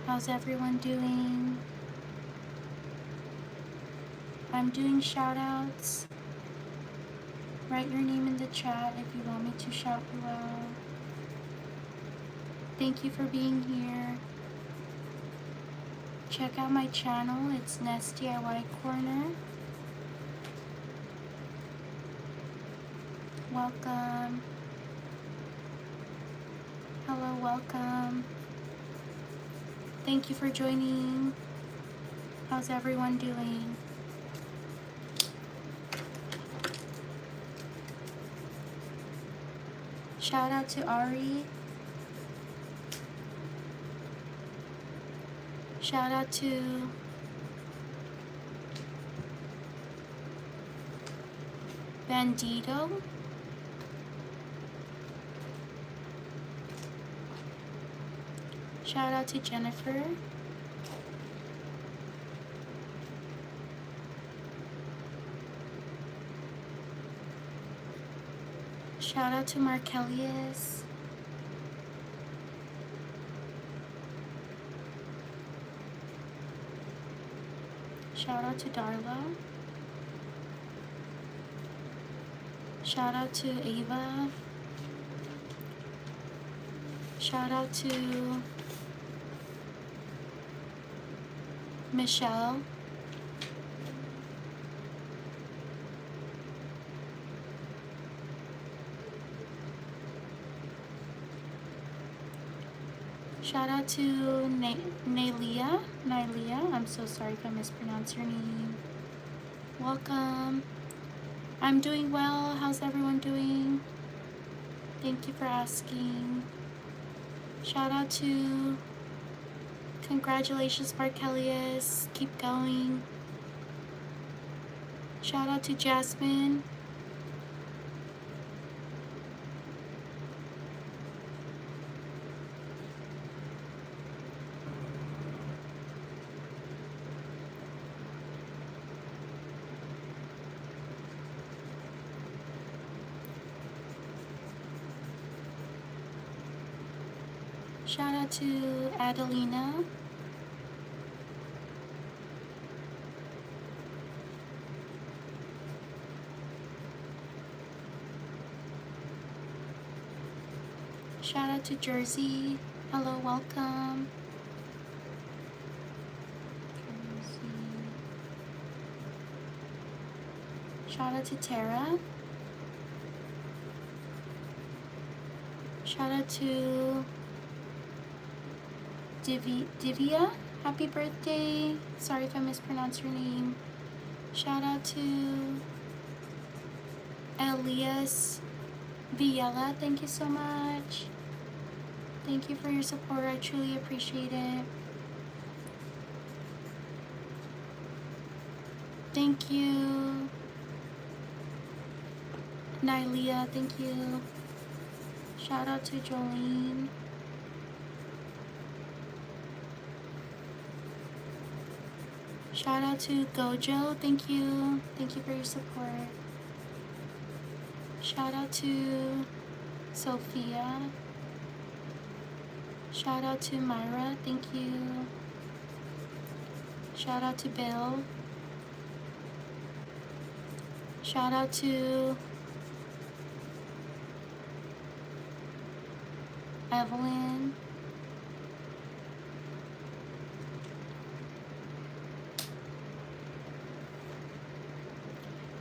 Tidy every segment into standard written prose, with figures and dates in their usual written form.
How's everyone doing? I'm doing shout outs. Write your name in the chat if you want me to shout you out. Thank you for being here. Check out my channel, it's Nest DIY Corner. Welcome. Hello, welcome. Thank you for joining. How's everyone doing? Shout out to Ari. Shout out to Bandito. Shout out to Jennifer. Shout out to Markellius. Shout out to Darla. Shout out to Ava. Shout out to Michelle. Shout out to Nailia. I'm so sorry if I mispronounced your name. Welcome. I'm doing well. How's everyone doing? Thank you for asking. Shout out to congratulations, Markellius. Keep going. Shout out to Jasmine. Shout out to Adelina. Shout out to Jersey. Hello, welcome. Jersey. Shout out to Tara. Shout out to Divya. Happy birthday. Sorry if I mispronounced your name. Shout out to Elias Villela. Thank you so much. Thank you for your support. I truly appreciate it. Thank you. Nylia, thank you. Shout out to Jolene. Shout out to Gojo, thank you. Thank you for your support. Shout out to Sophia. Shout out to Myra, thank you. Shout out to Bill. Shout out to Evelyn.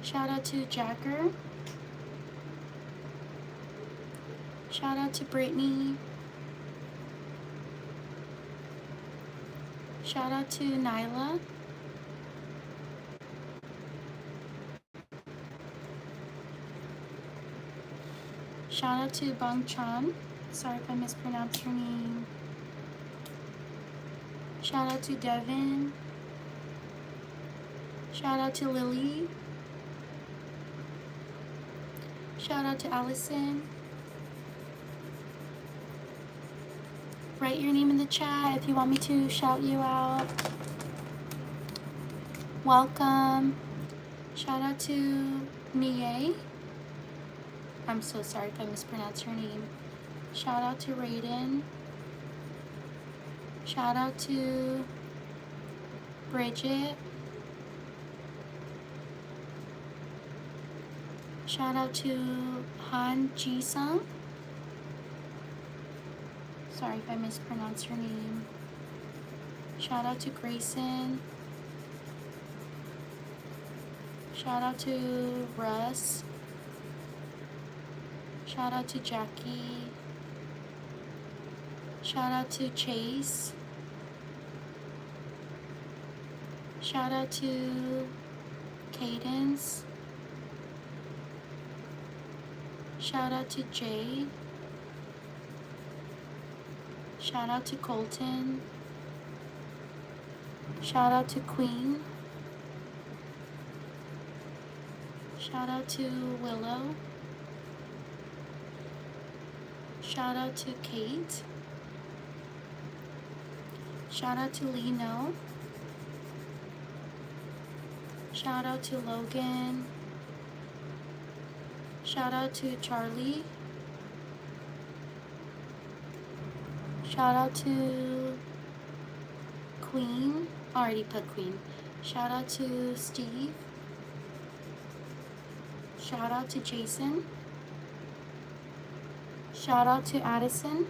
Shout out to Jacker. Shout out to Brittany. Shout out to Nyla. Shout out to Bang Chan. Sorry if I mispronounced your name. Shout out to Devin. Shout out to Lily. Shout out to Allison. Write your name in the chat if you want me to shout you out. Welcome. Shout out to Nie. I'm so sorry if I mispronounced your name. Shout out to Raiden. Shout out to Bridget. Shout out to Han Ji-sung. Sorry if I mispronounced your name. Shout out to Grayson. Shout out to Russ. Shout out to Jackie. Shout out to Chase. Shout out to Cadence. Shout out to Jay. Shout out to Colton. Shout out to Queen. Shout out to Willow. Shout out to Kate. Shout out to Lino. Shout out to Logan. Shout out to Charlie. Shout out to Queen. Already put Queen. Shout out to Steve. Shout out to Jason. Shout out to Addison.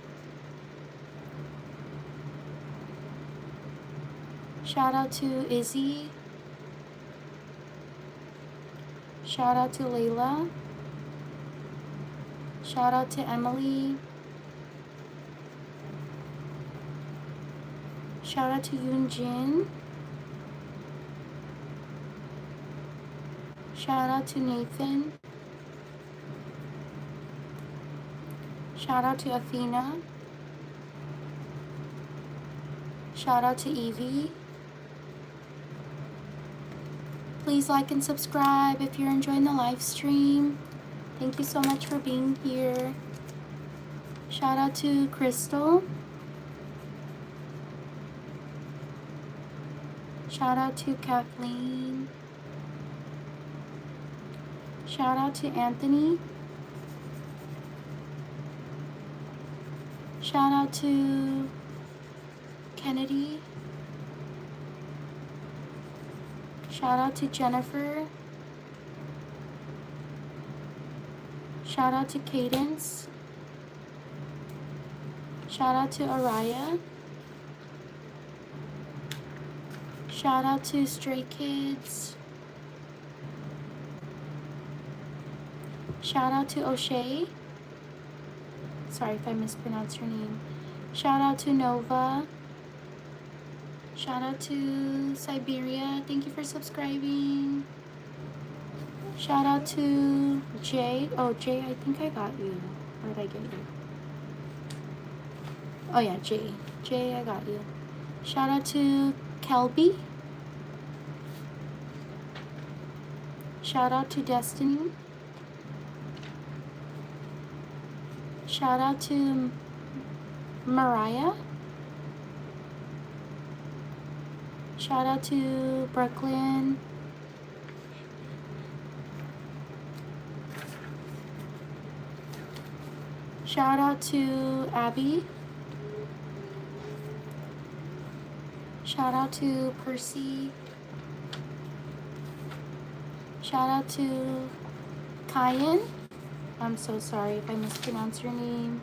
Shout out to Izzy. Shout out to Layla. Shout out to Emily. Shout out to Yoon Jin. Shout out to Nathan. Shout out to Athena. Shout out to Evie. Please like and subscribe if you're enjoying the live stream. Thank you so much for being here. Shout out to Crystal. Shout out to Kathleen. Shout out to Anthony. Shout out to Kennedy. Shout out to Jennifer. Shout out to Cadence. Shout out to Araya. Shout out to Stray Kids. Shout out to O'Shea. Sorry if I mispronounced your name. Shout out to Nova. Shout out to Siberia. Thank you for subscribing. Shout out to Jay. Oh, Jay, I think I got you. Where did I get you? Oh, yeah, Jay. Jay, I got you. Shout out to Kelby. Shout out to Destiny. Shout out to Mariah. Shout out to Brooklyn. Shout out to Abby. Shout out to Percy. Shout out to Kyan. I'm so sorry if I mispronounced your name.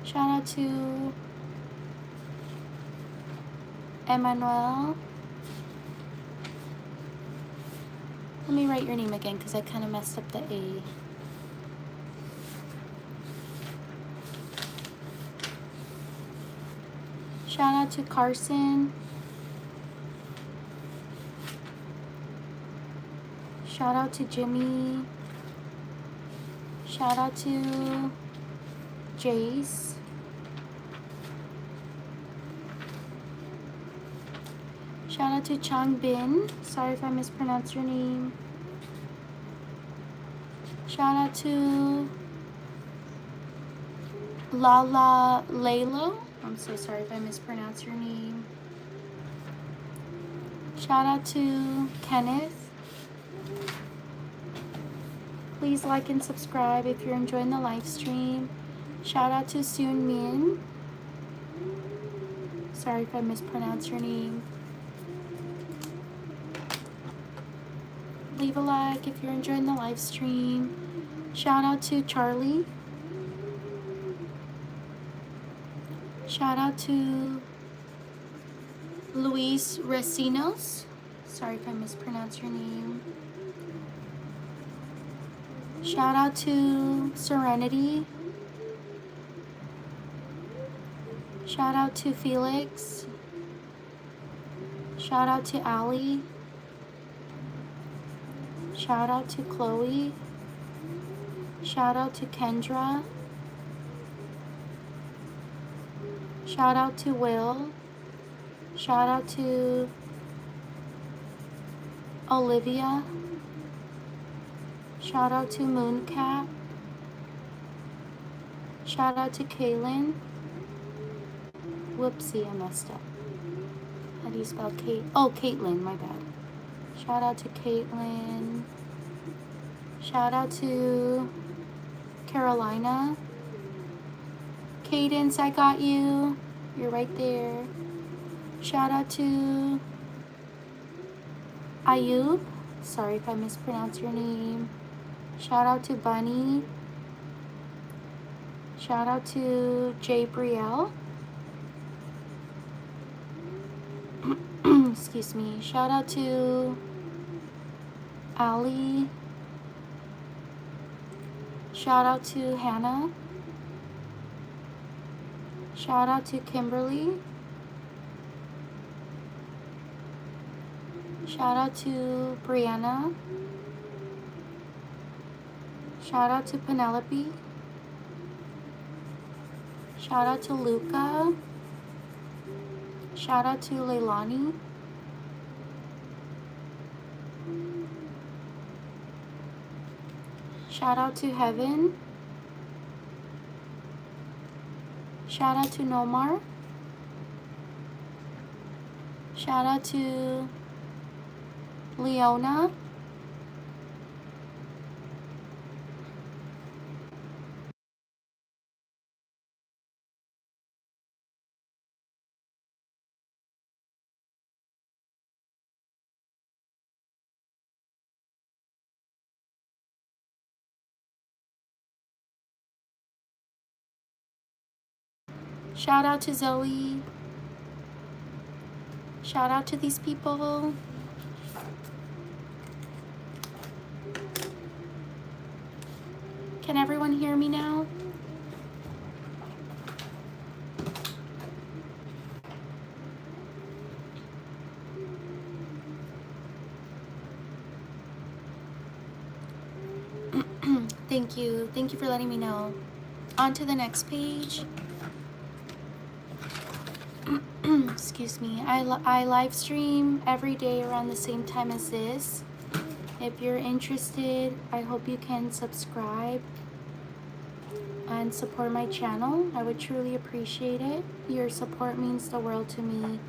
Shout out to Emmanuel. Let me write your name again because I kind of messed up the A. Shout out to Carson. Shout out to Jimmy. Shout out to Jace. Shout out to Chang Bin. Sorry if I mispronounced your name. Shout out to Lala Laylo. I'm so sorry if I mispronounced your name. Shout out to Kenneth. Please like and subscribe if you're enjoying the live stream. Shout out to Soon Min. Sorry if I mispronounce your name. Leave a like if you're enjoying the live stream. Shout out to Charlie. Shout out to Luis Recinos. Sorry if I mispronounce your name. Shout out to Serenity. Shout out to Felix. Shout out to Ali. Shout out to Chloe. Shout out to Kendra. Shout out to Will. Shout out to Olivia. Shout out to Mooncat. Shout out to Kaylin. Whoopsie, I messed up. How do you spell Kate? Oh, Caitlin, my bad. Shout out to Caitlin. Shout out to Carolina. Cadence, I got you. You're right there. Shout out to Ayub. Sorry if I mispronounce your name. Shout out to Bunny. Shout out to Jabrielle. Excuse me. Shout out to Ali. Shout out to Hannah. Shout out to Kimberly. Shout out to Brianna. Shout out to Penelope. Shout out to Luca. Shout out to Leilani. Shout out to Heaven. Shout out to Nomar. Shout out to Leona. Shout out to Zoe. Shout out to these people. Can everyone hear me now? Thank you. Thank you for letting me know. On to the next page. Excuse me. I live stream every day around the same time as this. If you're interested, I hope you can subscribe and support my channel. I would truly appreciate it. Your support means the world to me.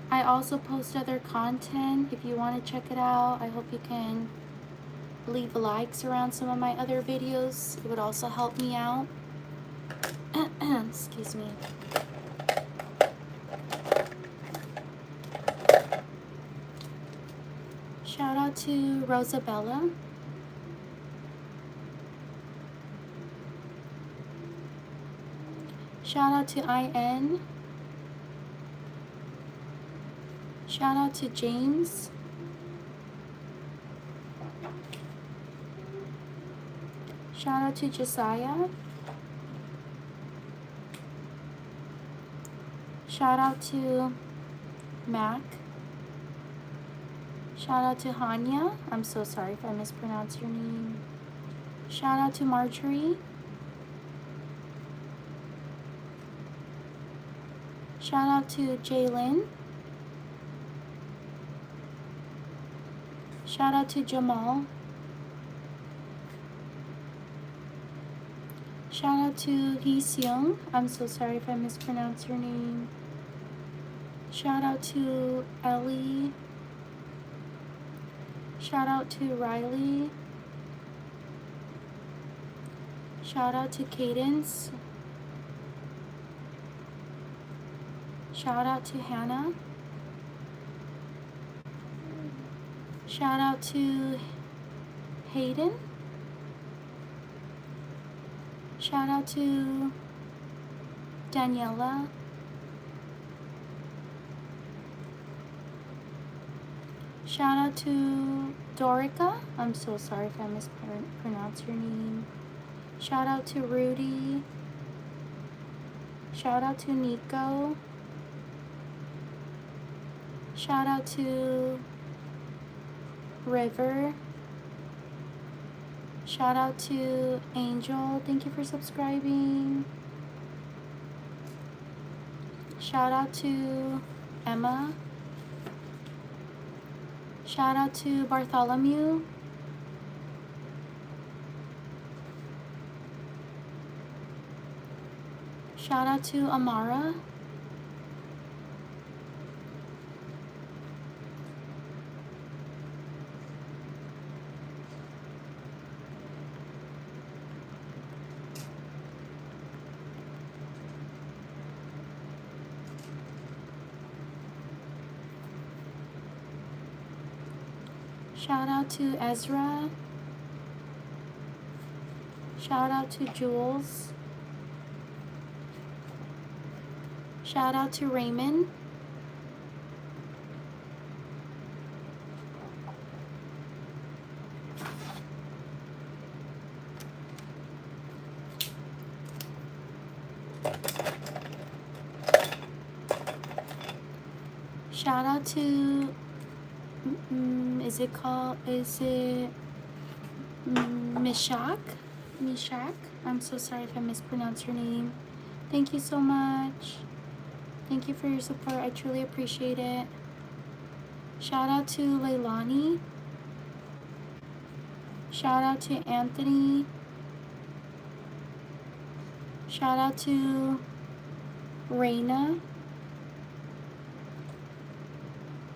I also post other content. If you want to check it out, I hope you can leave likes around some of my other videos. It would also help me out. Excuse me. Shout out to Rosabella. Shout out to IN. Shout out to James. Shout out to Josiah. Shout out to Mac. Shout out to Hanya. I'm so sorry if I mispronounce your name. Shout out to Marjorie. Shout out to Jalen. Shout out to Jamal. Shout out to Hee-seung. I'm so sorry if I mispronounce your name. Shout out to Ellie. Shout out to Riley. Shout out to Cadence. Shout out to Hannah. Shout out to Hayden. Shout out to Daniela. Shout out to Dorica. I'm so sorry if I mispronounced your name. Shout out to Rudy. Shout out to Nico. Shout out to River. Shout out to Angel. Thank you for subscribing. Shout out to Emma. Shout out to Bartholomew. Shout out to Amara. Shout out to Ezra. Shout out to Jules. Shout out to Raymond. Shout out to, is it Mishak? Mishak? I'm so sorry if I mispronounced your name. Thank you so much. Thank you for your support. I truly appreciate it. Shout out to Leilani. Shout out to Anthony. Shout out to Raina.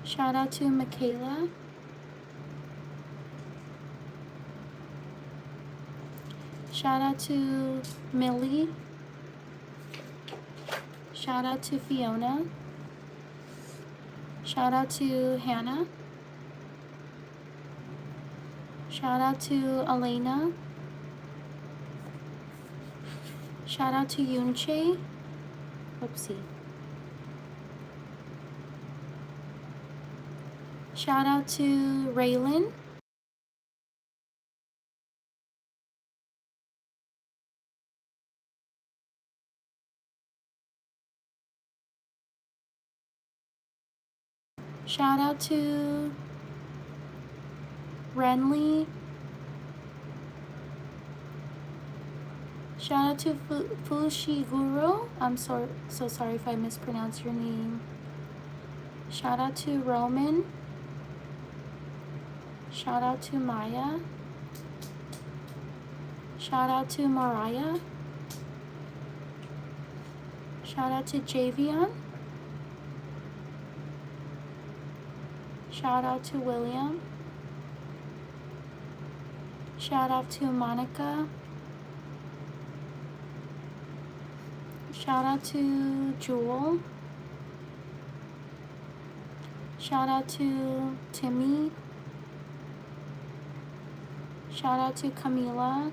Shout out to Michaela. Shout out to Millie. Shout out to Fiona. Shout out to Hannah. Shout out to Elena. Shout out to Yunche. Oopsie. Shout out to Raylan. Shout out to Renly. Shout out to Fushiguro. I'm so sorry if I mispronounced your name. Shout out to Roman. Shout out to Maya. Shout out to Mariah. Shout out to Javion. Shout out to William. Shout out to Monica. Shout out to Jewel. Shout out to Timmy. Shout out to Camila.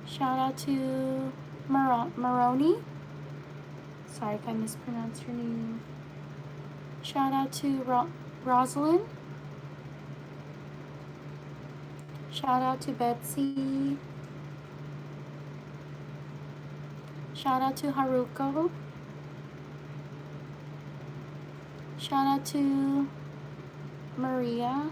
Shout out to Maroni. Sorry if I mispronounced your name. Shout out to Rosalind. Shout out to Betsy. Shout out to Haruko. Shout out to Maria.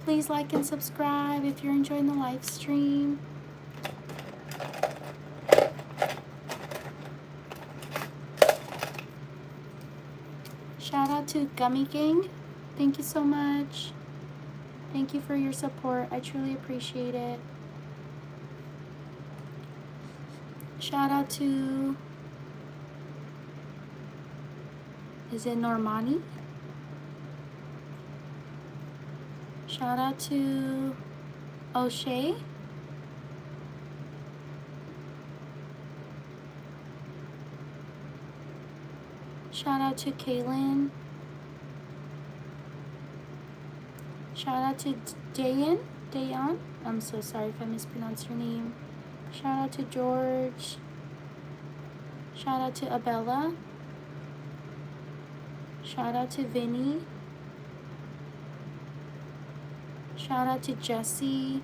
Please like and subscribe if you're enjoying the live stream. Shout out to Gummy Gang. Thank you so much. Thank you for your support. I truly appreciate it. Shout out to, is it Normani? Shout out to O'Shea. Shout out to Kaylin. Shout out to Dayan. I'm so sorry if I mispronounced your name. Shout out to George. Shout out to Abella. Shout out to Vinny. Shout out to Jesse.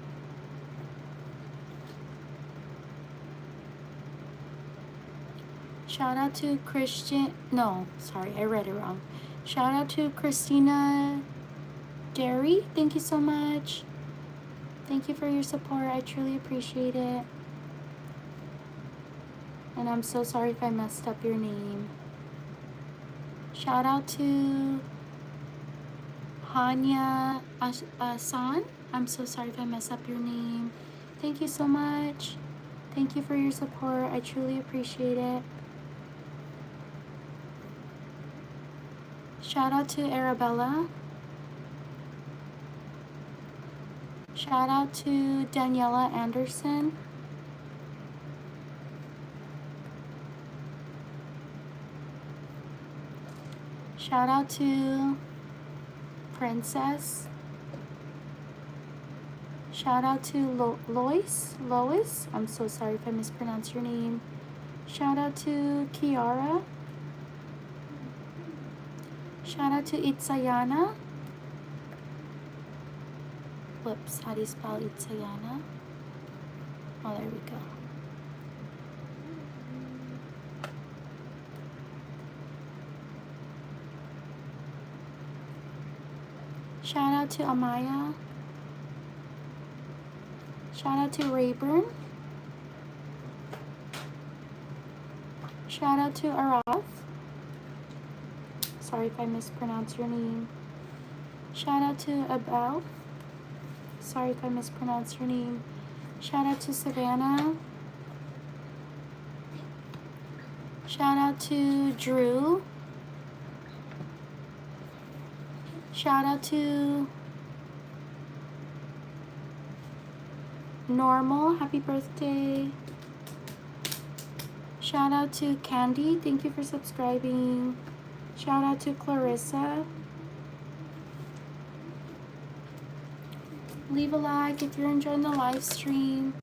Shout out to Christian. No, sorry, I read it wrong. Shout out to Christina Derry. Thank you so much. Thank you for your support. I truly appreciate it. And I'm so sorry if I messed up your name. Shout out to Hanya San. I'm so sorry if I mess up your name. Thank you so much. Thank you for your support. I truly appreciate it. Shout out to Arabella. Shout out to Daniela Anderson. Shout out to Princess. Shout out to Lois. I'm so sorry if I mispronounced your name. Shout out to Kiara. Shout out to Itzayana. Whoops, how do you spell Itzayana? Oh, there we go. Shout out to Amaya. Shout out to Rayburn. Shout out to Arath. Sorry if I mispronounced your name. Shout out to Abel. Sorry if I mispronounced your name. Shout out to Savannah. Shout out to Drew. Shout out to Normal. Happy birthday. Shout out to Candy. Thank you for subscribing. Shout out to Clarissa. Leave a like if you're enjoying the live stream.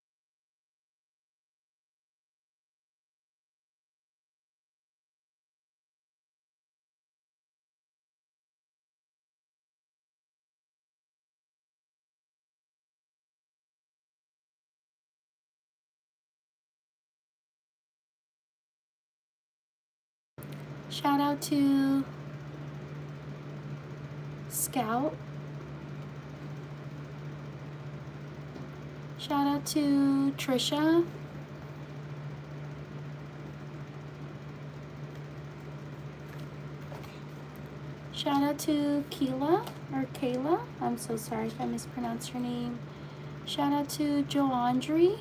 Shout out to Scout. Shout out to Trisha. Shout out to Kayla. I'm so sorry if I mispronounced your name. Shout out to Johandri.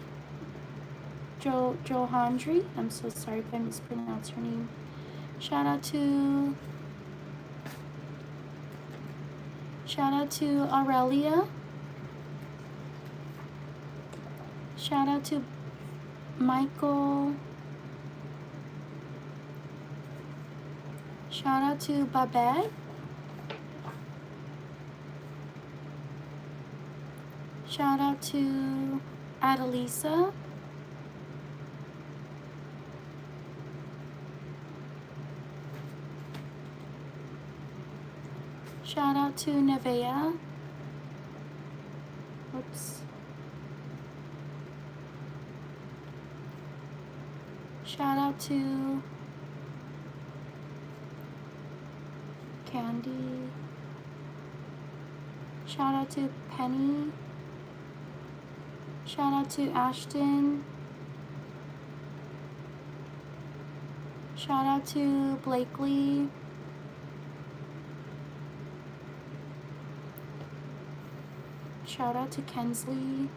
Johandri. I'm so sorry if I mispronounced your name. Shout out to Aurelia. Shout out to Michael. Shout out to Babette. Shout out to Adelisa. Shout out to Nevea. Oops. Shout out to Candy. Shout out to Penny. Shout out to Ashton. Shout out to Blakely. Shout out to Kensley.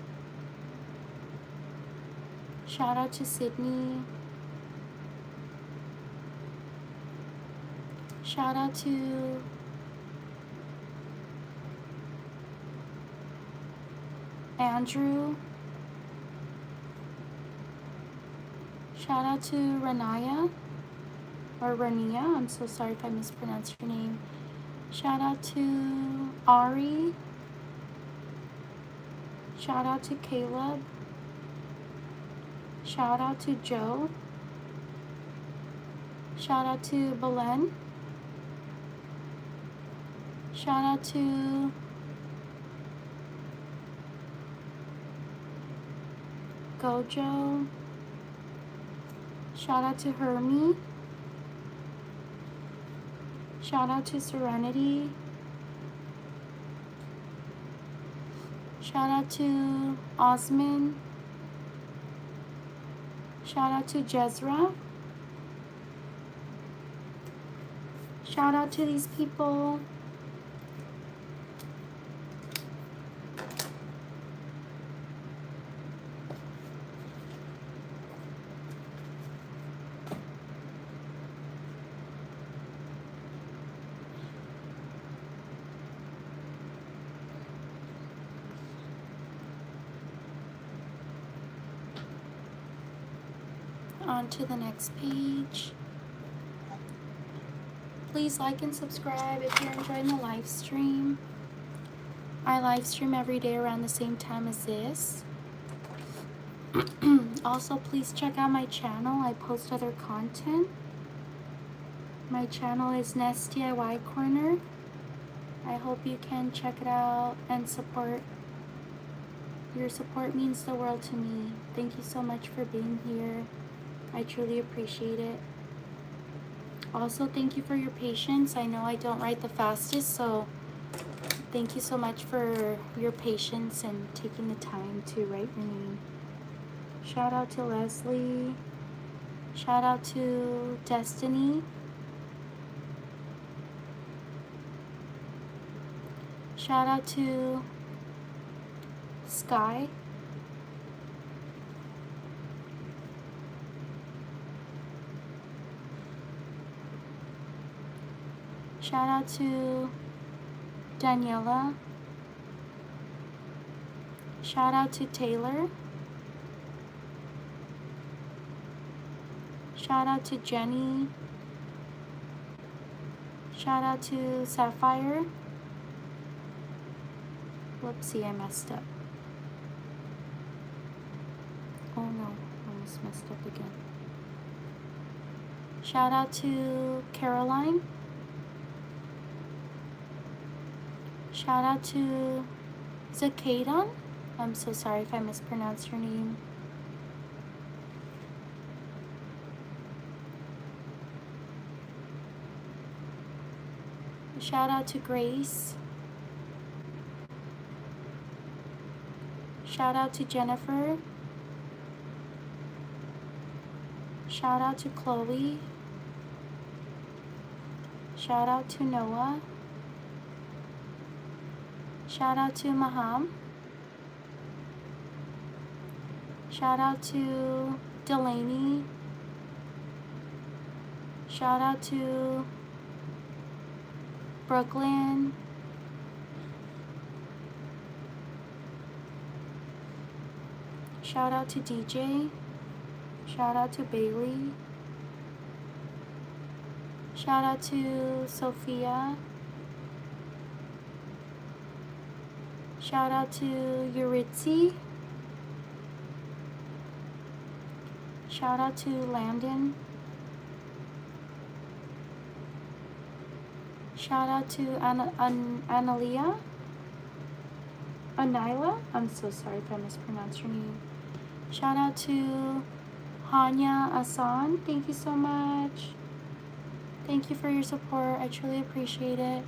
Shout out to Sydney. Shout out to Andrew. Shout out to Renaya. or Rania. I'm so sorry if I mispronounced your name. Shout out to Ari. Shout out to Caleb. Shout out to Joe. Shout out to Belen. Shout out to Gojo. Shout out to Hermie. Shout out to Serenity. Shout out to Osman. Shout out to Jezra. Shout out to these people. On to the next page. Please like and subscribe if you're enjoying the live stream. I live stream every day around the same time as this. Also, please check out my channel. I post other content. My channel is Nest DIY Corner. I hope you can check it out and support. Your support means the world to me. Thank you so much for being here. I truly appreciate it. Also, thank you for your patience. I know I don't write the fastest, so thank you so much for your patience and taking the time to write your name. Shout out to Leslie. Shout out to Destiny. Shout out to Sky. Shout out to Daniela. Shout out to Taylor. Shout out to Jenny. Shout out to Sapphire. Whoopsie, I messed up. Oh no, I almost messed up again. Shout out to Caroline. Shout out to Zakadon. I'm so sorry if I mispronounced your name. Shout out to Grace. Shout out to Jennifer. Shout out to Chloe. Shout out to Noah. Shout out to Maham. Shout out to Delaney. Shout out to Brooklyn. Shout out to DJ. Shout out to Bailey. Shout out to Sophia. Shout out to Yuritsi. Shout out to Landon. Shout out to Analia. Anila. I'm so sorry if I mispronounced your name. Shout out to Hanya Asan. Thank you so much. Thank you for your support. I truly appreciate it.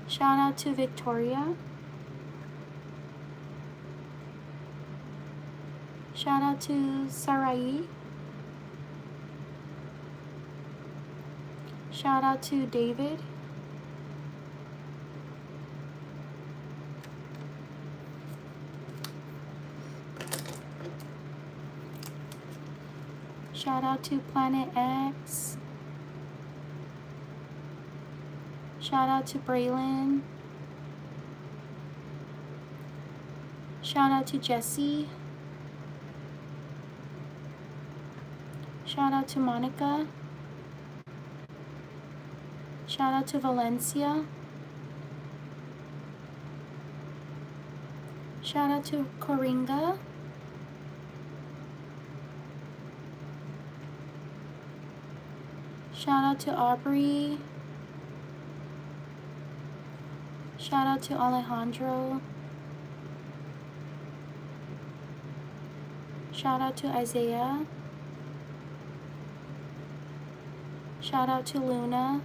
Shout out to Victoria. Shout out to Sarai. Shout out to David. Shout out to Planet X. Shout out to Braylon. Shout out to Jessie. Shout out to Monica. Shout out to Valencia. Shout out to Coringa. Shout out to Aubrey. Shout out to Alejandro. Shout out to Isaiah. Shout out to Luna.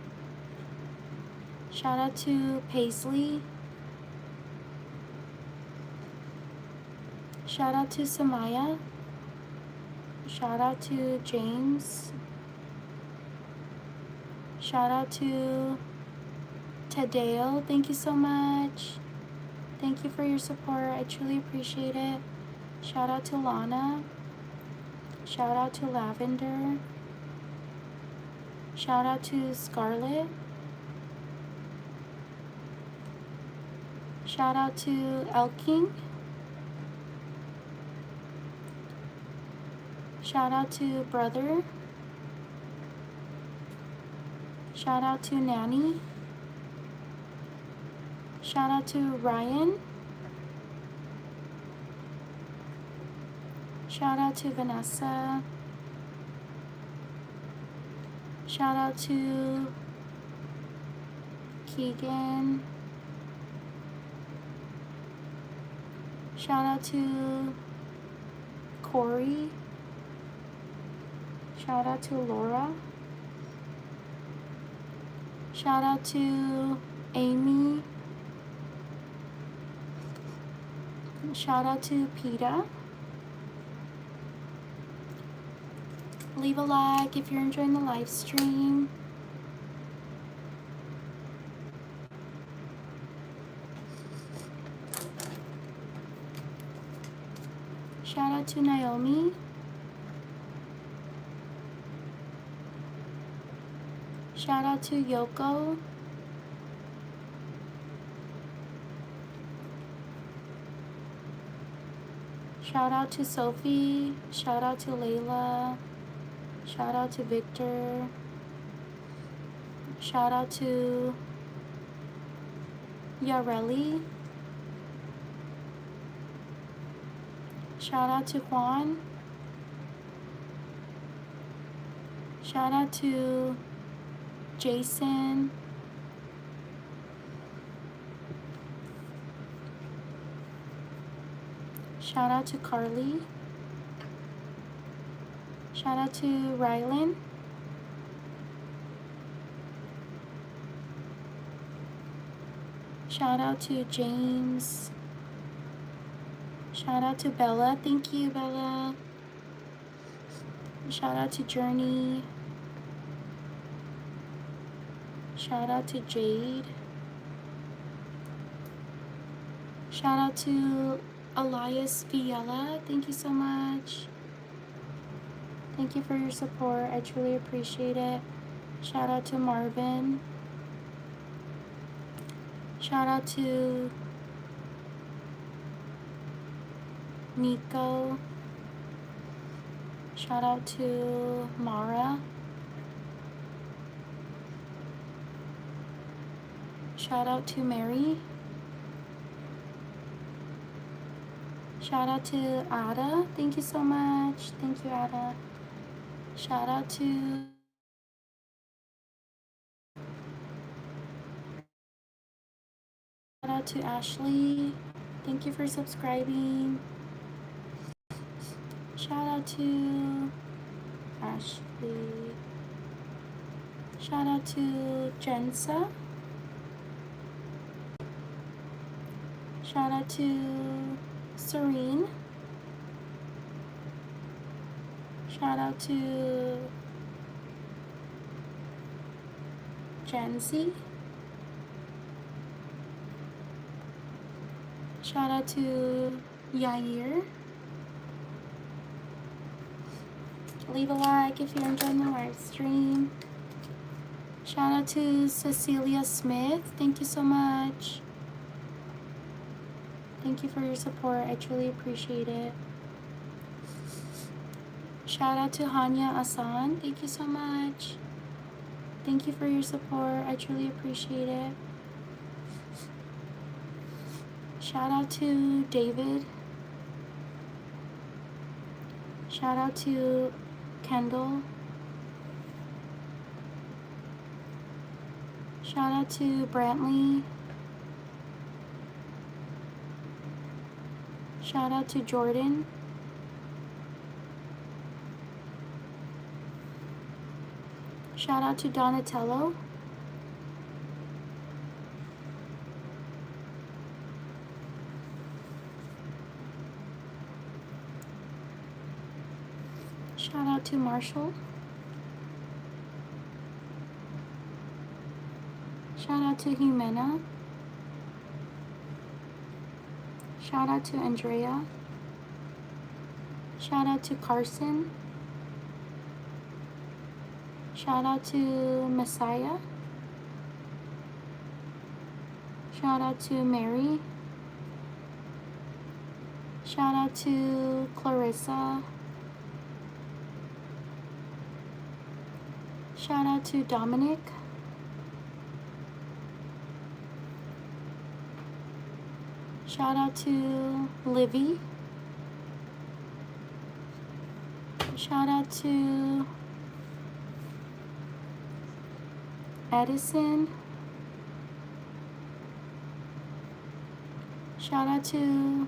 Shout out to Paisley. Shout out to Samaya. Shout out to James. Shout out to Tadeo. Thank you so much. Thank you for your support. I truly appreciate it. Shout out to Lana. Shout out to Lavender. Shout out to Scarlett. Shout out to Elking. Shout out to Brother. Shout out to Nanny. Shout out to Ryan. Shout out to Vanessa. Shout out to Keegan. Shout out to Corey. Shout out to Laura. Shout out to Amy. Shout out to PETA. Leave a like if you're enjoying the live stream. Shout out to Naomi. Shout out to Yoko. Shout out to Sophie. Shout out to Layla. Shout out to Victor. Shout out to Yareli. Shout out to Juan. Shout out to Jason. Shout out to Carly. Shout out to Rylan. Shout out to James. Shout out to Bella. Thank you, Bella. Shout out to Journey. Shout out to Jade. Shout out to Elias Viella. Thank you so much. Thank you for your support. I truly appreciate it. Shout out to Marvin. Shout out to Nico. Shout out to Mara. Shout out to Mary. Shout out to Ada. Thank you so much. Thank you, Ada. Shout out to Ashley. Thank you for subscribing. Shout out to Ashley. Shout out to Jensa. Shout out to Serene. Shout out to Jancy. Shout out to Yair. Leave a like if you're enjoying the live stream. Shout out to Cecilia Smith. Thank you so much. Thank you for your support. I truly appreciate it. Shout out to Hanya Asan. Thank you so much. Thank you for your support. I truly appreciate it. Shout out to David. Shout out to Kendall. Shout out to Brantley. Shout out to Jordan. Shout out to Donatello. Shout out to Marshall. Shout out to Jimena. Shout out to Andrea. Shout out to Carson. Shout out to Messiah. Shout out to Mary. Shout out to Clarissa. Shout out to Dominic. Shout out to Livy. Shout out to Edison. Shout out to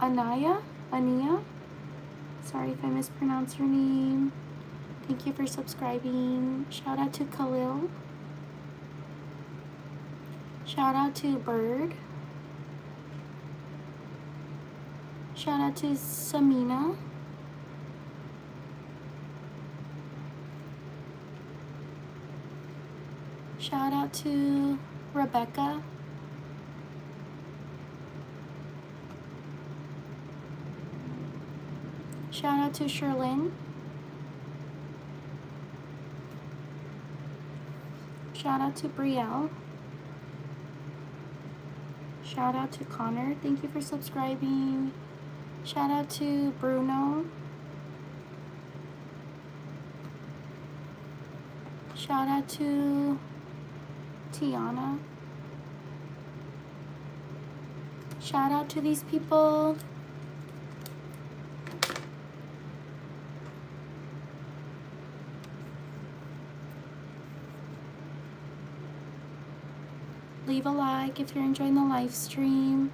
Ania. Sorry if I mispronounced your name. Thank you for subscribing. Shout out to Khalil. Shout out to Bird. Shout out to Samina. Shout out to Rebecca. Shout out to Sherlyn. Shout out to Brielle. Shout out to Connor. Thank you for subscribing. Shout out to Bruno. Shout out to Tiana. Shout out to these people. Leave a like if you're enjoying the live stream.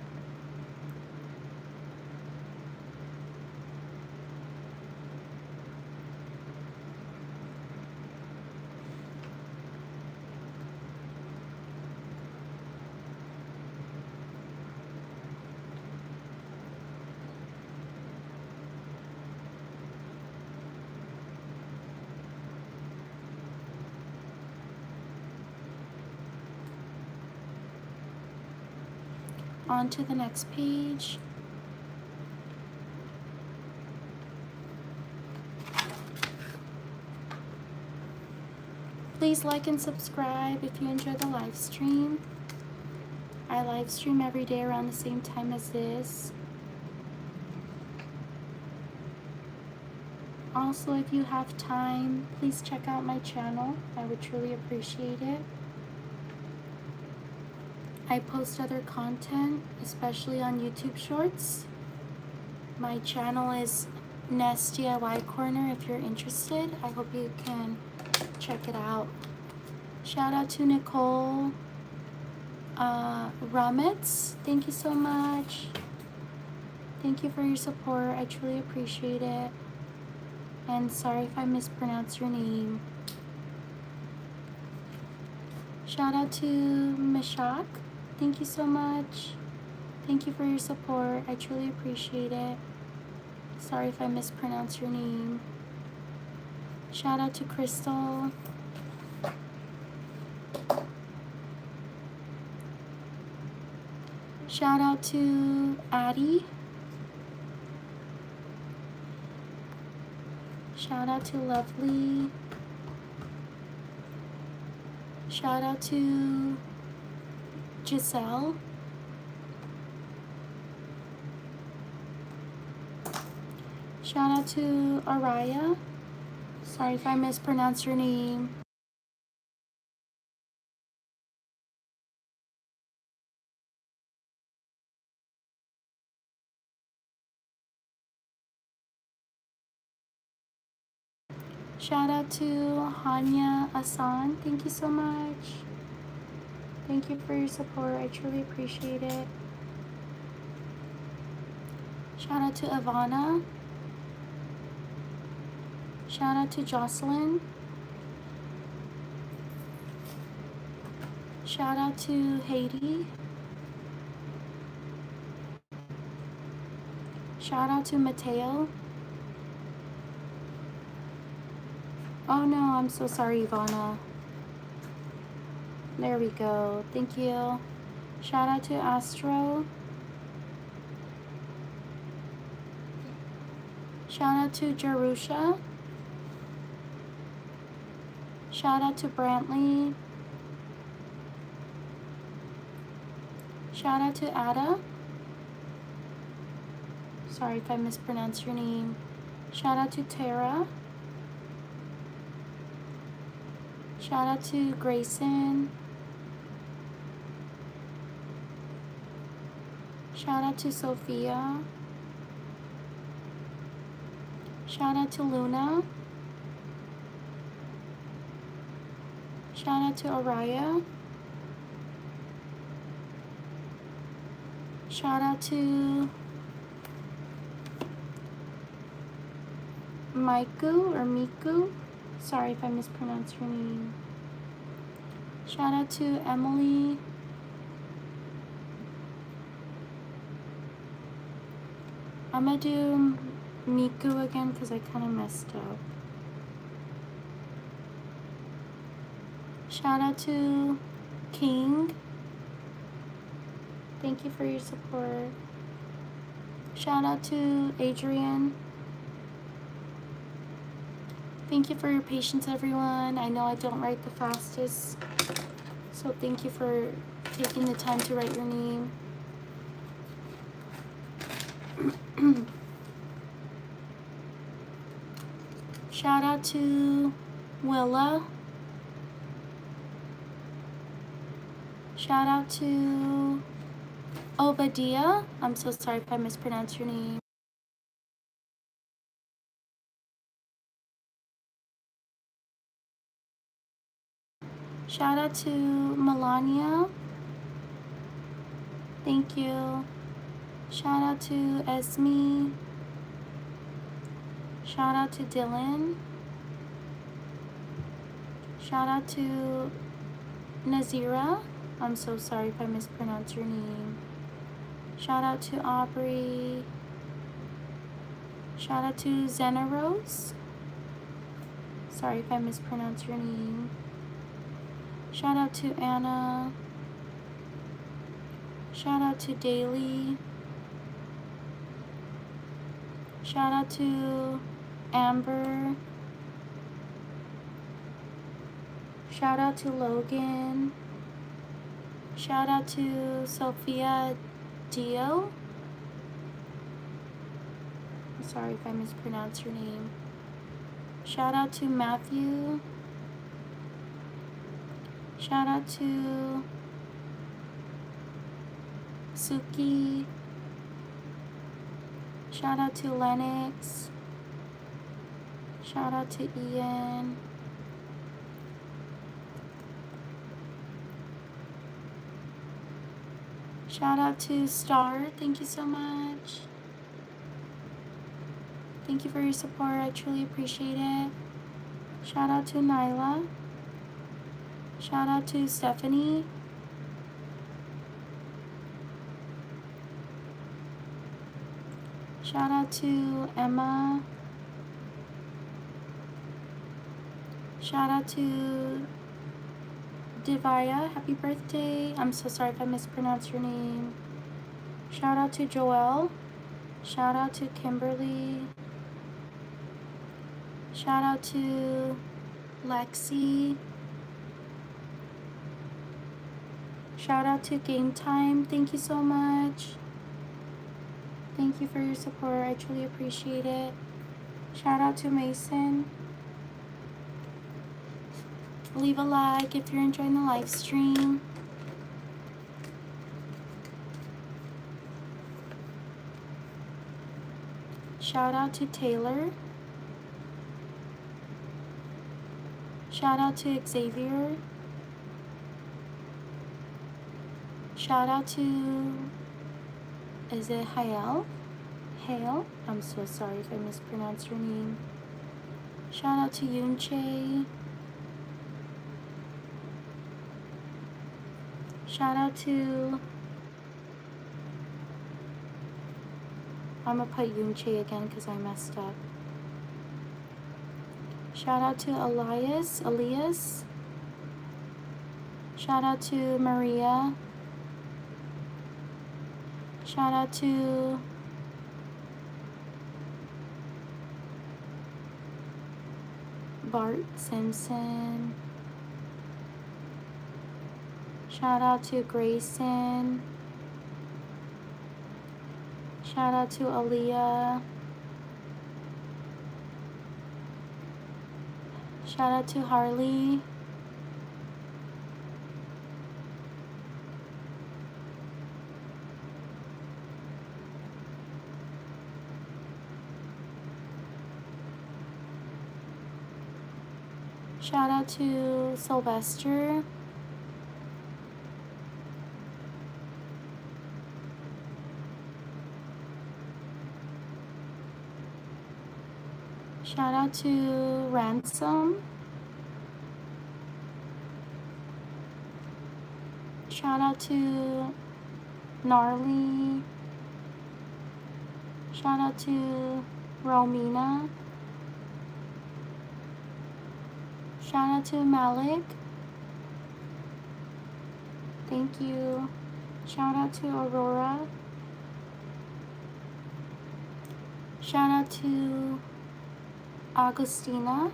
On to the next page. Please like and subscribe if you enjoy the live stream. I live stream every day around the same time as this. Also, if you have time, please check out my channel. I would truly appreciate it. I post other content, especially on YouTube Shorts. My channel is Nest DIY Corner if you're interested. I hope you can check it out. Shout out to Nicole Rametz. Thank you so much. Thank you for your support. I truly appreciate it. And sorry if I mispronounced your name. Shout out to Meshach. Thank you so much. Thank you for your support. I truly appreciate it. Sorry if I mispronounced your name. Shout out to Crystal. Shout out to Addie. Shout out to Lovely. Shout out to Giselle. Shout out to Araya. Sorry if I mispronounced your name. Shout out to Hanya Asan. Thank you so much. Thank you for your support. I truly appreciate it. Shout out to Ivana. Shout out to Jocelyn. Shout out to Haiti. Shout out to Mateo. Oh no, I'm so sorry, Ivana. There we go. Thank you. Shout out to Astro. Shout out to Jerusha. Shout out to Brantley. Shout out to Ada. Sorry if I mispronounced your name. Shout out to Tara. Shout out to Grayson. Shout out to Sophia. Shout out to Luna. Shout out to Araya. Shout out to Miku or Miku. Sorry if I mispronounced your name. Shout out to Emily. I'm gonna do Miku again because I kind of messed up. Shout out to King. Thank you for your support. Shout out to Adrian. Thank you for your patience, everyone. I know I don't write the fastest, so thank you for taking the time to write your name. Shout out to Willa. Shout out to Obadiah. I'm so sorry if I mispronounced your name. Shout out to Melania. Thank you. Shout out to Esme. Shout out to Dylan. Shout out to Nazira. I'm so sorry if I mispronounced your name. Shout out to Aubrey. Shout out to Zena Rose. Sorry if I mispronounced your name. Shout out to Anna. Shout out to Daily. Shout out to Amber. Shout out to Logan. Shout out to Sophia Dio. I'm sorry if I mispronounced your name. Shout out to Matthew. Shout out to Suki. Shout out to Lennox. Shout out to Ian. Shout out to Star. Thank you so much. Thank you for your support. I truly appreciate it. Shout out to Nyla. Shout out to Stephanie. Shout out to Emma. Shout out to Divya. Happy birthday. I'm so sorry if I mispronounced your name. Shout out to Joelle. Shout out to Kimberly. Shout out to Lexi. Shout out to Game Time. Thank you so much. Thank you for your support. I truly appreciate it. Shout out to Mason. Leave a like if you're enjoying the live stream. Shout out to Taylor. Shout out to Xavier. Shout out to, is it Hale? Hale? I'm so sorry if I mispronounced your name. Shout out to Yunche. Shout out to, I'm gonna put Yunche again because I messed up. Shout out to Elias. Shout out to Maria. Shout out to Bart Simpson. Shout out to Grayson. Shout out to Aaliyah. Shout out to Harley. Shout out to Sylvester. Shout out to Ransom. Shout out to Gnarly. Shout out to Romina. Shout out to Malik. Thank you. Shout out to Aurora. Shout out to Augustina.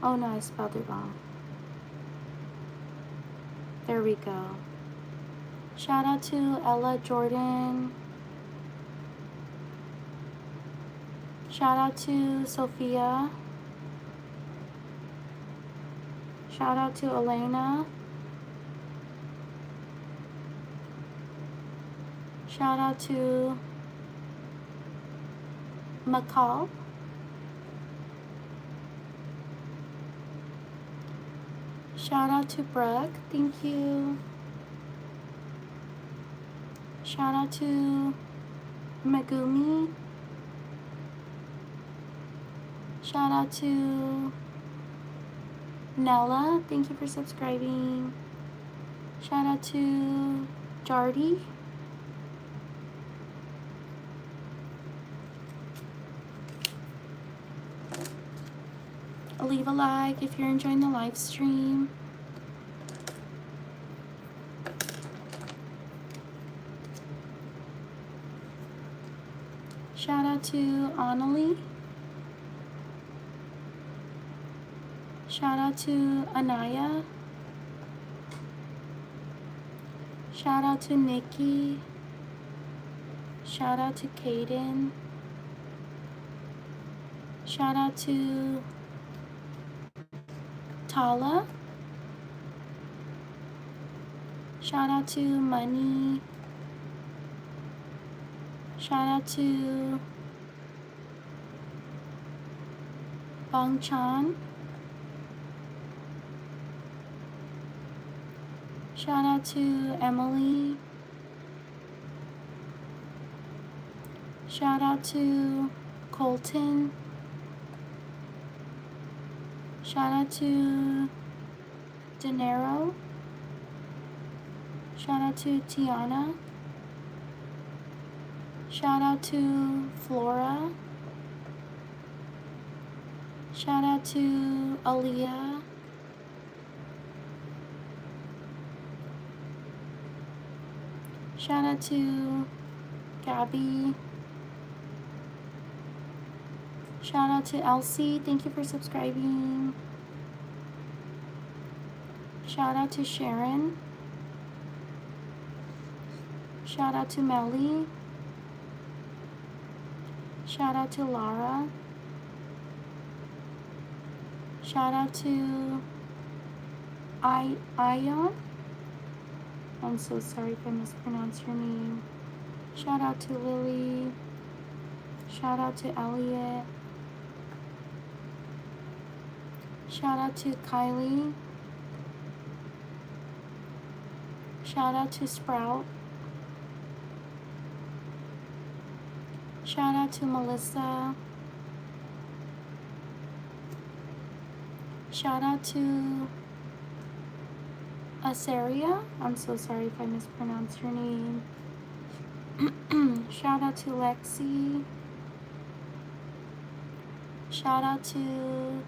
Oh no, I spelled it wrong. There we go. Shout out to Ella Jordan. Shout out to Sophia. Shout out to Elena. Shout out to McCall. Shout out to Brooke. Thank you. Shout out to Megumi. Shout out to Nella. Thank you for subscribing. Shout out to Jardy. Leave a like if you're enjoying the live stream. Shout out to Annalie. Shout out to Anaya. Shout out to Nikki. Shout out to Kaden. Shout out to Tala. Shout out to Money. Shout out to Bong Chan. Shout out to Emily. Shout out to Colton. Shout out to Dinero. Shout out to Tiana. Shout out to Flora. Shout out to Aaliyah. Shout out to Gabby. Shout out to Elsie. Thank you for subscribing. Shout out to Sharon. Shout out to Melly. Shout out to Lara. Shout out to Ion. I'm so sorry if I mispronounced your name. Shout out to Lily. Shout out to Elliot. Shout out to Kylie. Shout out to Sprout. Shout out to Melissa. Shout out to Asaria. I'm so sorry if I mispronounced your name. Shout out to Lexi. Shout out to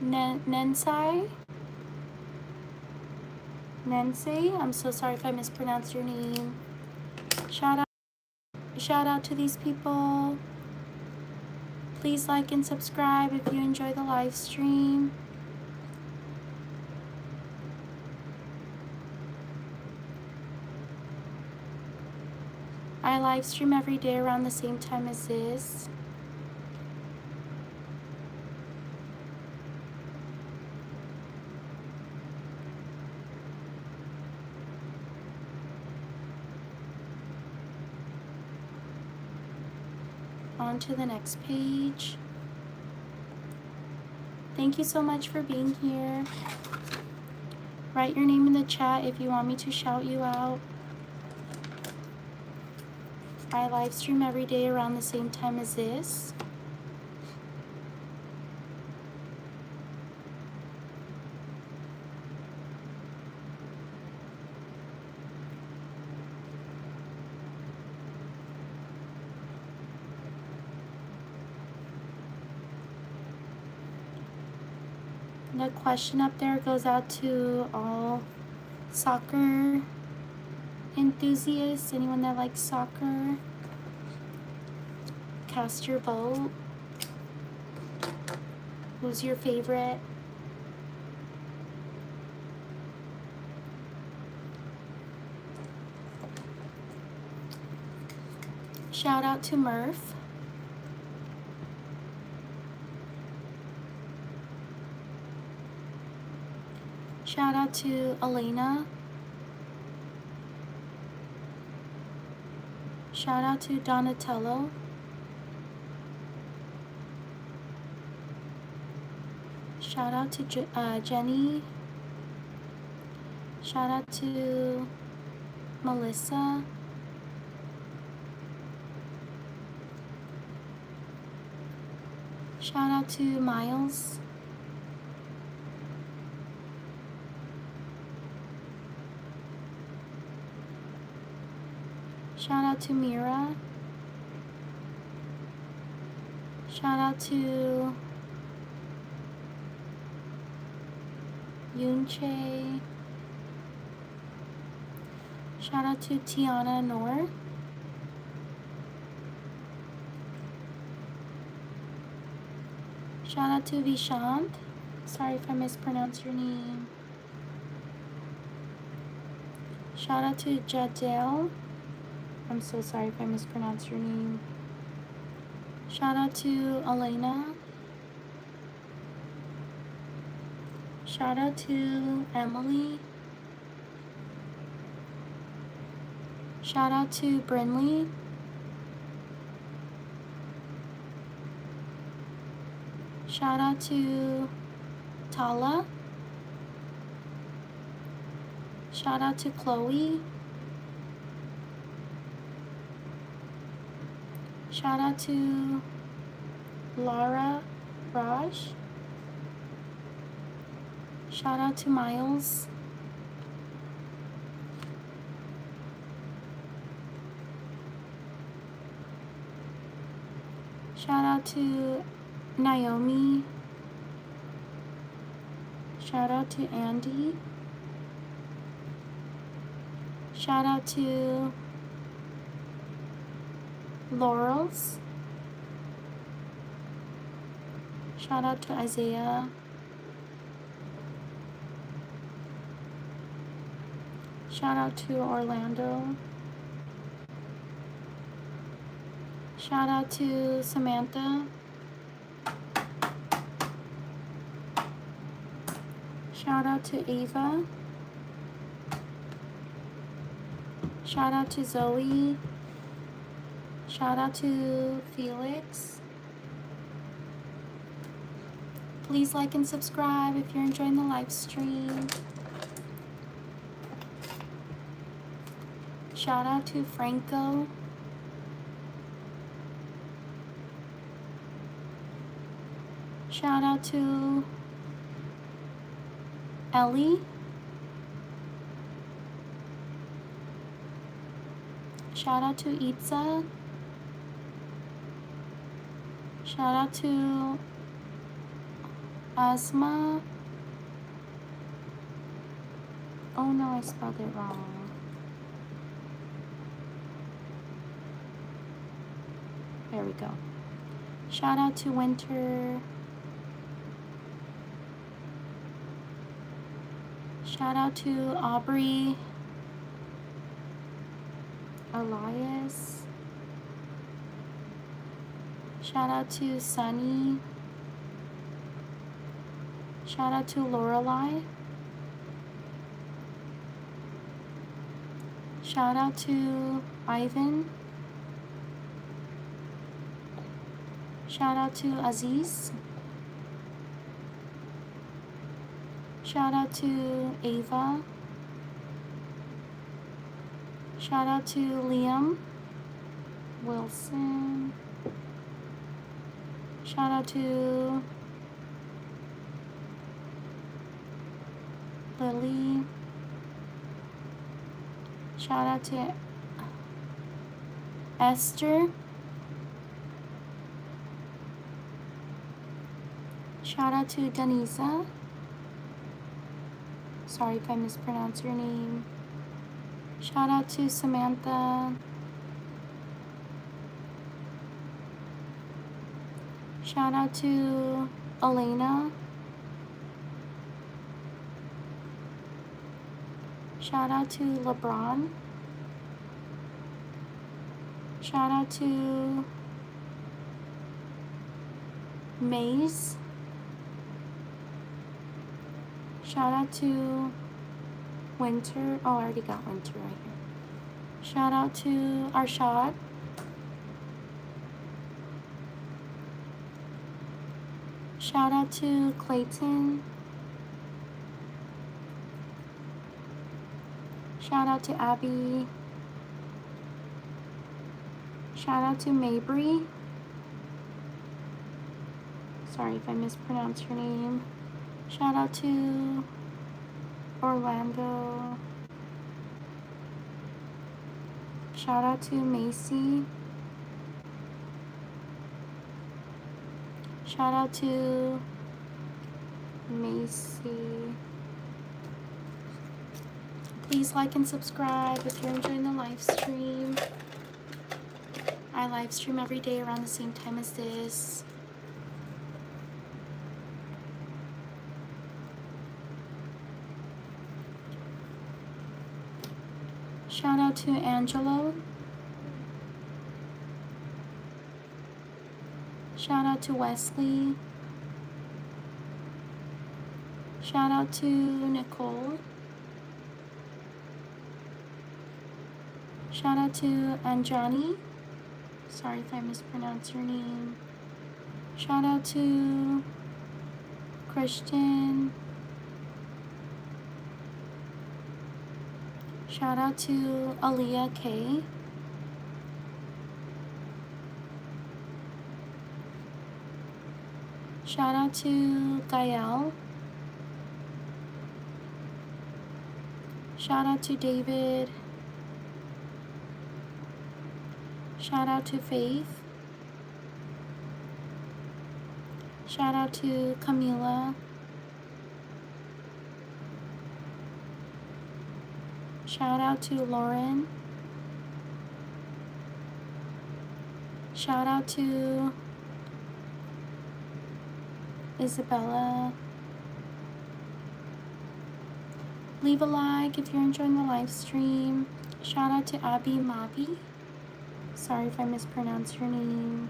Nensai. I'm so sorry if I mispronounced your name. Shout out to these people. Please like and subscribe if you enjoy the live stream. I live stream every day around the same time as this. On to the next page. Thank you so much for being here. Write your name in the chat if you want me to shout you out. I live stream every day around the same time as this. The question up there goes out to all soccer enthusiasts, anyone that likes soccer. Cast your vote. Who's your favorite? Shout out to Murph. Shout out to Elena. Shout out to Donatello. Shout out to Jenny. Shout out to Melissa. Shout out to Miles. Shout out to Mira. Shout out to Yunche. Shout out to Tiana Noor. Shout out to Vishant. Sorry if I mispronounced your name. Shout out to Jadel. I'm so sorry if I mispronounced your name. Shout out to Elena. Shout out to Emily. Shout out to Brinley. Shout out to Tala. Shout out to Chloe. Shout out to Laura Raj. Shout out to Miles. Shout out to Naomi. Shout out to Andy. Shout out to Laurels. Shout out to Isaiah. Shout out to Orlando. Shout out to Samantha. Shout out to Ava. Shout out to Zoe. Shout out to Felix. Please like and subscribe if you're enjoying the live stream. Shout out to Franco. Shout out to Ellie. Shout out to Itza. Shout out to Asma. Oh no, I spelled it wrong. There we go. Shout out to Winter. Shout out to Aubrey. Elias. Shout out to Sunny. Shout out to Lorelai. Shout out to Ivan. Shout out to Aziz. Shout out to Ava. Shout out to Liam Wilson. Shout out to Lily. Shout out to Esther. Shout out to Danisa. Sorry if I mispronounce your name. Shout out to Samantha. Shout out to Elena. Shout out to LeBron. Shout out to Maze. Shout out to Winter. Oh, I already got Winter right here. Shout out to Arshad. Shout out to Clayton. Shout out to Abby. Shout out to Mabry. Sorry if I mispronounce your name. Shout out to Orlando. Shout out to Macy. Shout out to Macy. Please like and subscribe if you're enjoying the live stream. I live stream every day around the same time as this. Shout out to Angelo. Shout out to Wesley. Shout out to Nicole. Shout out to Anjani. Sorry if I mispronounce your name. Shout out to Christian. Shout out to Aaliyah K. Shout out to Gael. Shout out to David. Shout out to Faith. Shout out to Camila. Shout out to Lauren. Shout out to Isabella. Leave a like if you're enjoying the live stream. Shout out to Abby Mabi. Sorry if I mispronounce your name.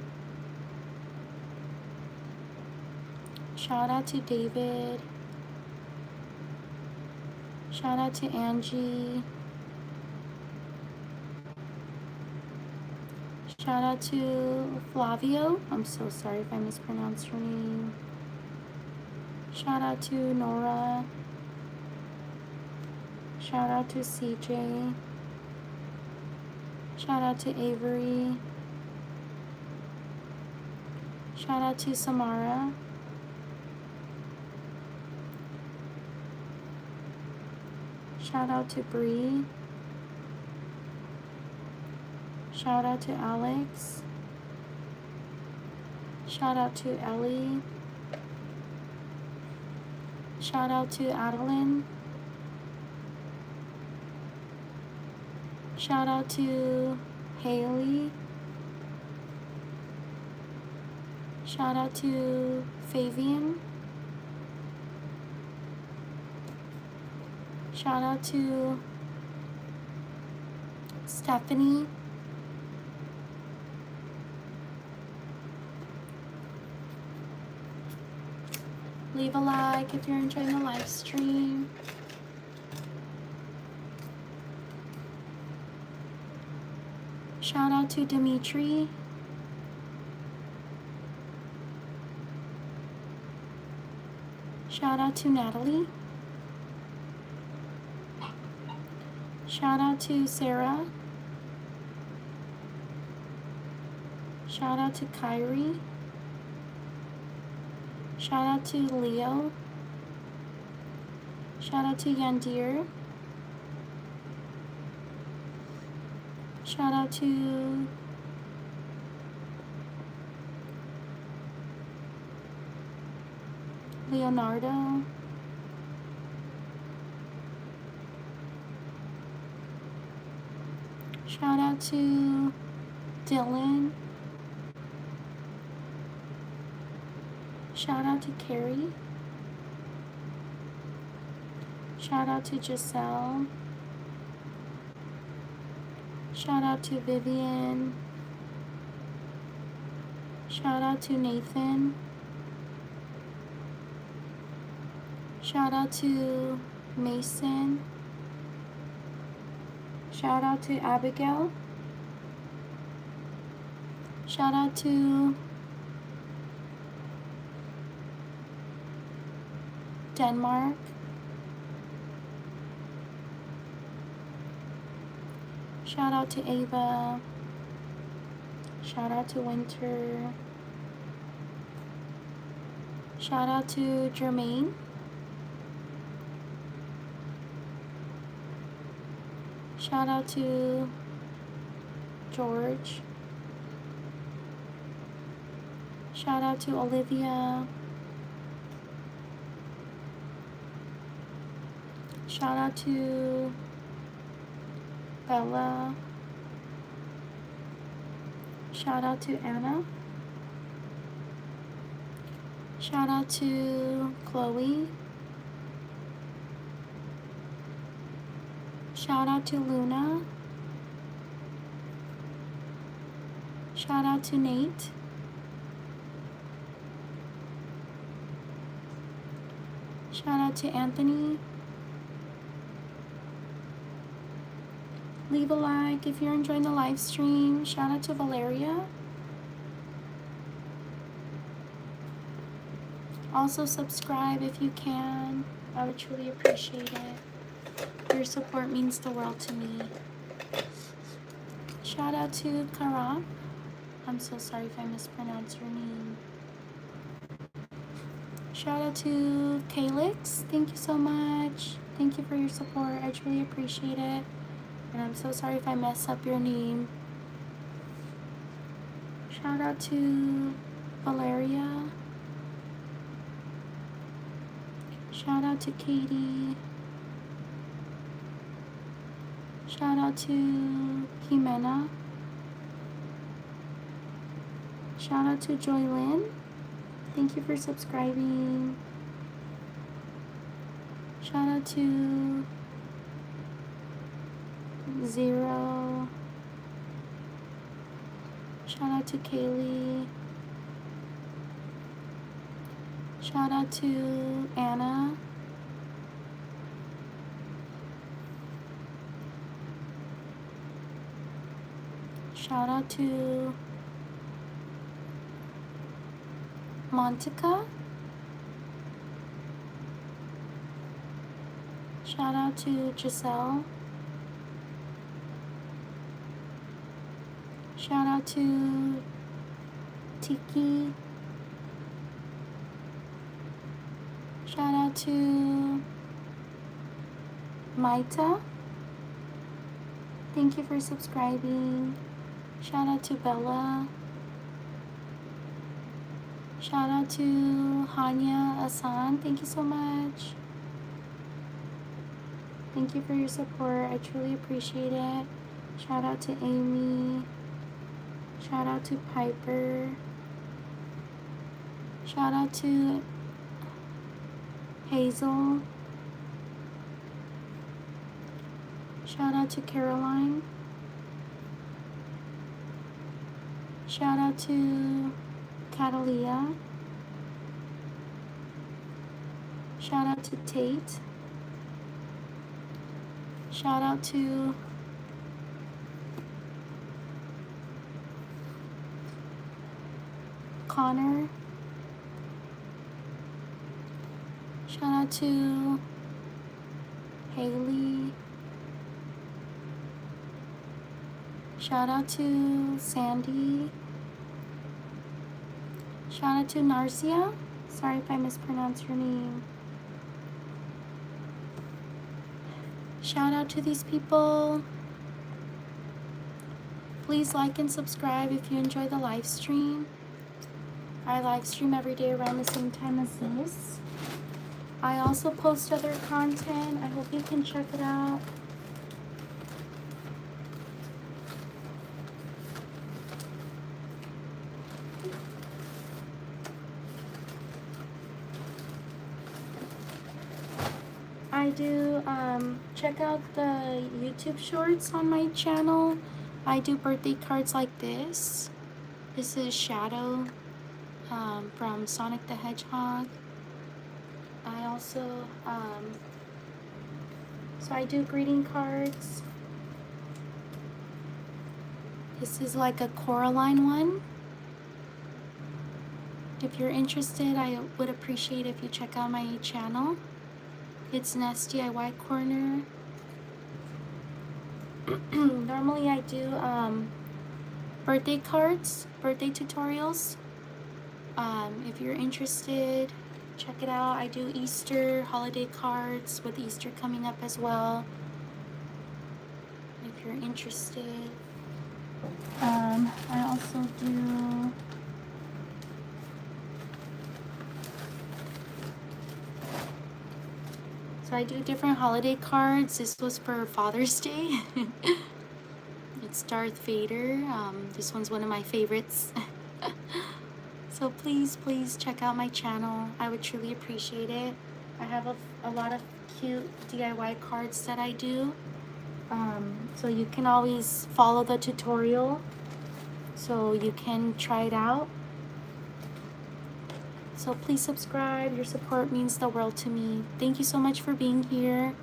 Shout out to David. Shout out to Angie. Shout out to Flavio. I'm so sorry if I mispronounced your name. Shout out to Nora. Shout out to CJ. Shout out to Avery. Shout out to Samara. Shout out to Bree. Shout out to Alex. Shout out to Ellie. Shout out to Adeline. Shout out to Haley. Shout out to Fabian. Shout out to Stephanie. Leave a like if you're enjoying the live stream. Shout out to Dimitri. Shout out to Natalie. Shout out to Sarah. Shout out to Kyrie. Shout out to Leo. Shout out to Yandir. Shout out to Leonardo. Shout out to Dylan. Shout out to Carrie. Shout out to Giselle. Shout out to Vivian. Shout out to Nathan. Shout out to Mason. Shout out to Abigail. Shout out to Denmark. Shout out to Ava. Shout out to Winter. Shout out to Jermaine. Shout out to George. Shout out to Olivia. Shout out to Bella. Shout out to Anna. Shout out to Chloe. Shout out to Luna. Shout out to Nate. Shout out to Anthony. Leave a like if you're enjoying the live stream. Shout out to Valeria. Also subscribe if you can. I would truly appreciate it. Your support means the world to me. Shout out to Karan. I'm so sorry if I mispronounced your name. Shout out to Calix. Thank you so much. Thank you for your support. I truly appreciate it. And I'm so sorry if I mess up your name. Shout out to Valeria. Shout out to Katie. Shout out to Jimena. Shout out to Joylyn. Thank you for subscribing. Shout out to Zero. Shout out to Kaylee. Shout out to Anna. Shout out to Montica. Shout out to Giselle. Shout out to Tiki. Shout out to Maita. Thank you for subscribing. Shout out to Bella. Shout out to Hanya Asan. Thank you so much. Thank you for your support. I truly appreciate it. Shout out to Amy. Shout out to Piper. Shout out to Hazel. Shout out to Caroline. Shout out to Catalia. Shout out to Tate. Shout out to Connor. Shout out to Haley. Shout out to Sandy. Shout out to Narcia. Sorry if I mispronounced your name. Shout out to these people. Please like and subscribe if you enjoy the live stream. I live stream every day around the same time as this. I also post other content. I hope you can check it out. I do check out the YouTube shorts on my channel. I do birthday cards like this. This is Shadow from Sonic the Hedgehog. I also so I do greeting cards. This is like a Coraline one. If you're interested, I would appreciate if you check out my channel. It's Ness DIY Corner. Normally I do birthday cards, birthday tutorials. If you're interested, check it out. I do Easter holiday cards with Easter coming up as well. If you're interested. I also do So I do different holiday cards. This was for Father's Day. It's Darth Vader. This one's one of my favorites. So please check out my channel. I would truly appreciate it. I have a lot of cute DIY cards that I do. So you can always follow the tutorial so you can try it out. So please subscribe. Your support means the world to me. Thank you so much for being here.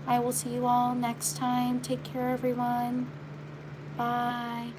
I will see you all next time. Take care, everyone. Bye.